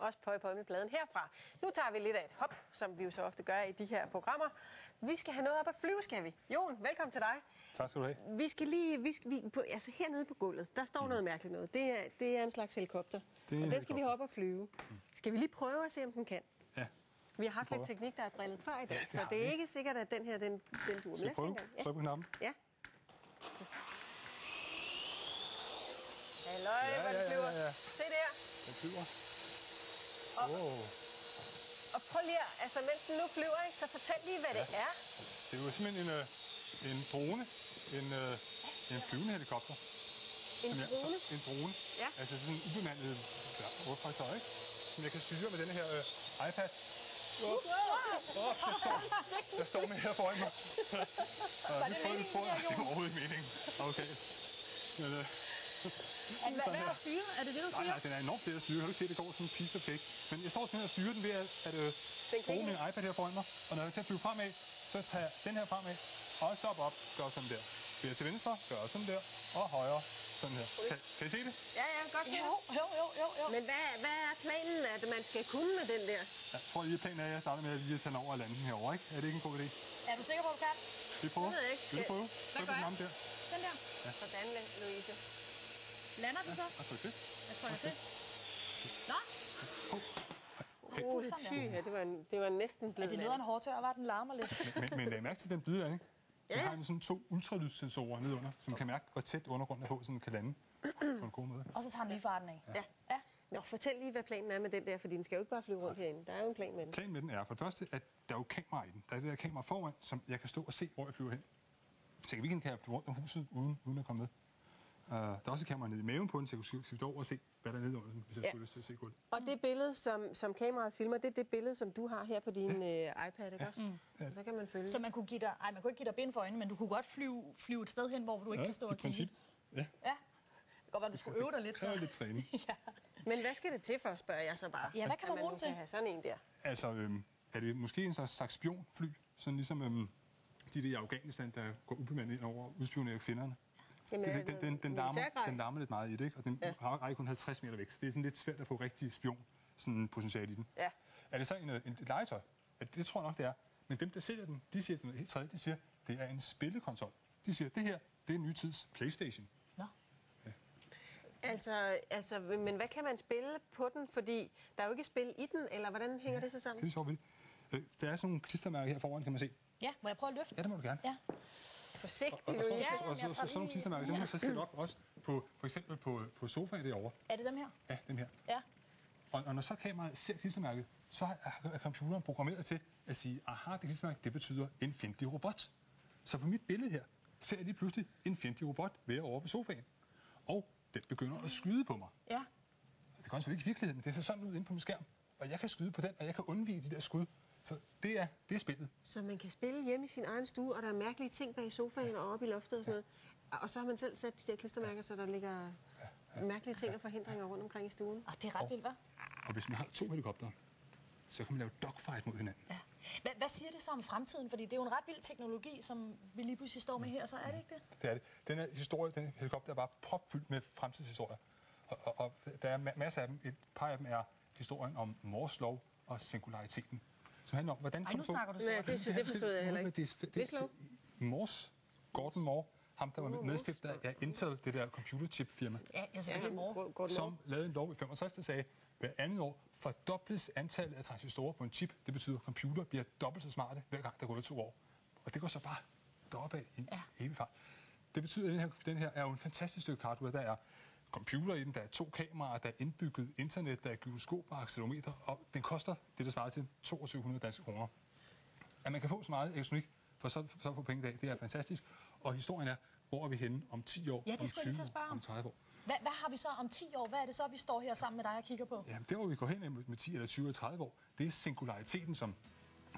også Pøj med pladen herfra. Nu tager vi lidt af et hop, som vi jo så ofte gør i de her programmer. Vi skal have noget op at flyve, skal vi. Jon, velkommen til dig. Tak skal du have. Vi skal altså hernede på gulvet, der står noget mærkeligt noget. Det er en slags helikopter, og den skal vi hoppe og flyve. Skal vi lige prøve at se, om den kan? Ja. Vi har haft lidt teknik, der er drillet før i dag, så det er ikke sikkert, at den her, den duer. Skal vi prøve? Tryk på knappen. Ja. Halløj, hvor den flyver. Ja. Se der. Den flyver. Og prøv lige, altså mens den nu flyver, ikke, så fortæl lige, hvad det er. Det er jo simpelthen en drone, en flyvende helikopter. En drone? En drone. Ja. Altså sådan en ubemandet overfraktor, ikke? Som jeg kan styre med denne her iPad. Der står med her foran mig. Var det meningen, det er overhovedet ikke meningen. Okay. Men, er den svær at styre? Er det det, du siger? Nej, den er enormt let at styre. Jeg kan ikke se, at det går som en piece of cake. Men jeg står simpelthen og styrer den ved at bruge min iPad her foran mig. Og når jeg tager at flyve fremad, så tager jeg den her fremad. Og stop op, gør sådan der. Bliver til venstre, gør sådan der. Og højre, sådan her. Kan I se det? Ja, godt se det. Jo. Men hvad er planen, at man skal kunne med den der? Jeg tror lige, at planen er, at jeg starter med at lige tage den over og lande den herovre, ikke? Er det ikke en god idé? Er du sikker på, at du kan? Vi prøver. Det ved jeg ikke. Vil du prøve? Hvad gør jeg? Den der. Ja. Sådan, Louise. Lander den så? Og tryk det. Jeg tror, jeg til. Nå. Det var næsten blevet. Er det noget af en hårdtør, var den larmer lidt? Men lad mærke til den blide landing. Den har sådan 2 ultralydssensorer nedunder, som kan mærke, hvor tæt undergrunden er på, så den kan lande på en god måde. Og så tager den lige farten af. Ja. Nå, fortæl lige, hvad planen er med den der, fordi den skal jo ikke bare flyve rundt herinde. Der er jo en plan med den. Planen med den er for det første, at der er jo kamera i den. Der er det der kamera foran, som jeg kan stå og se, hvor jeg flyver hen. Så i weekenden kan jeg flyve rundt om huset, uden at komme med. Der er også kamera nede i maven på den, så jeg kunne skifte over og se, hvad der er nede under den, hvis jeg skulle lyst til at se gulvet. Og det billede, som kameraet filmer, det er det billede, som du har her på din iPad, ikke også? Ja. Så kan man følge. Så man kunne give dig, man kunne ikke give dig bind for øjnene, men du kunne godt flyve et sted hen, hvor du ikke kan stå og kigge. Ja. Det kan godt være, du skulle øve dig lidt. Så er lidt træning. Ja. Men hvad skal det til for, spørger jeg så bare? Ja, hvad kan man bruge til? Kan have sådan en der. Altså, er det måske en slags spionfly, sådan ligesom de der i Afghanistan, der går ubemandet ind over udspionerer kvinderne. Jamen, den larmer lidt meget i det, ikke? Og den rækker kun 50 meter væk, så det er sådan lidt svært at få rigtig potentiale i den. Ja. Er det så et legetøj? Det tror jeg nok, det er. Men dem, der sælger den, de siger noget helt tredje. De siger, det er en spillekonsol. De siger, det her, det er en nytids PlayStation. Nå. Ja. Altså, men hvad kan man spille på den? Fordi der er jo ikke spil i den, eller hvordan hænger det så sammen? Det er sjovt vildt. Der er sådan nogle klistermærker her foran, kan man se. Ja, må jeg prøve at løfte? Ja, det må du gerne. Ja. Forsigtigt, Louise. Og så sådan nogle klistermærker, dem må så sætte op også på, for eksempel på sofaen derovre. Er det dem her? Ja, dem her. Ja. Og når så kameraet ser klistermærket, så er computeren programmeret til at sige, aha, det klistermærke, det betyder en fjendtlig robot. Så på mit billede her, ser jeg lige pludselig en fjendtlig robot være over på sofaen. Og den begynder at skyde på mig. Ja. Det kan også ikke i virkeligheden, men det ser sådan ud inde på min skærm. Og jeg kan skyde på den, og jeg kan undvige de der skud. Så det er spillet. Så man kan spille hjemme i sin egen stue, og der er mærkelige ting bag sofaen og oppe i loftet og sådan noget. Og så har man selv sat de der klistermærker, så der ligger mærkelige ting og forhindringer rundt omkring i stuen. Og det er ret vildt, hva'? Og hvis man har 2 helikoptere, så kan man lave dogfight mod hinanden. Ja. Hvad siger det så om fremtiden? Fordi det er jo en ret vild teknologi, som vi lige pludselig står med her, så er det ikke det? Det er det. Den helikopter er bare propfyldt med fremtidshistorier. Og der er masser af dem. Et par af dem er historien om Moores lov og singulariteten. Som handler om, hvordan nu snakker du så. Nej, det forstod jeg heller ikke. Moores, Gordon Moore, ham der var medstifter af Intel, det der computerchip-firma, som lavede en lov i 65, der sagde, hver andet år fordobles antallet af transistorer på en chip. Det betyder, at computer bliver dobbelt så smarte, hver gang der går 2 år. Og det går så bare deroppe af i evig fart. Det betyder, at den her er jo en fantastisk stykke hardware. Der er computer i den, der er 2 kameraer, der er indbygget internet, der er gyroskop og accelerometer, og den koster det, der svarer til 2200 danske kroner. At man kan få så meget elektronik for så få penge i dag, det er fantastisk. Og historien er, hvor er vi henne om 10 år, om 20 år, om 30 år. Hvad har vi så om 10 år? Hvad er det så, vi står her sammen med dig og kigger på? Jamen, det hvor vi går hen med 10 eller 20 eller 30 år, det er singulariteten, som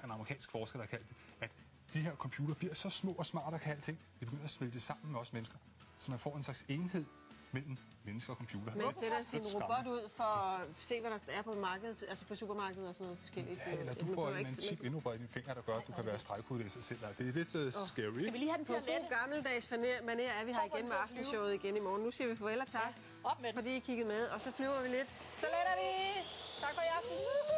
en amerikansk forsker, der kalder det, at de her computer bliver så små og smarte og kan alting, de begynder at smelte sammen med os mennesker. Så man får en slags enhed mellem mennesker og computer. Man sætter sin robot ud for at se, hvad der er på markedet, altså på supermarkedet og sådan noget forskelligt. Ja, eller du får en chip indrubret i dine fingre, der gør, at du kan være stregkodet i sig selv. Det er lidt scary. Skal vi lige have den til at lette? På gammeldags manér er vi her igen med aftenshowet igen i morgen. Nu siger vi farvel og tak, op med den. fordi I kiggede med, og så flyver vi lidt. Så letter vi! Tak for i aften.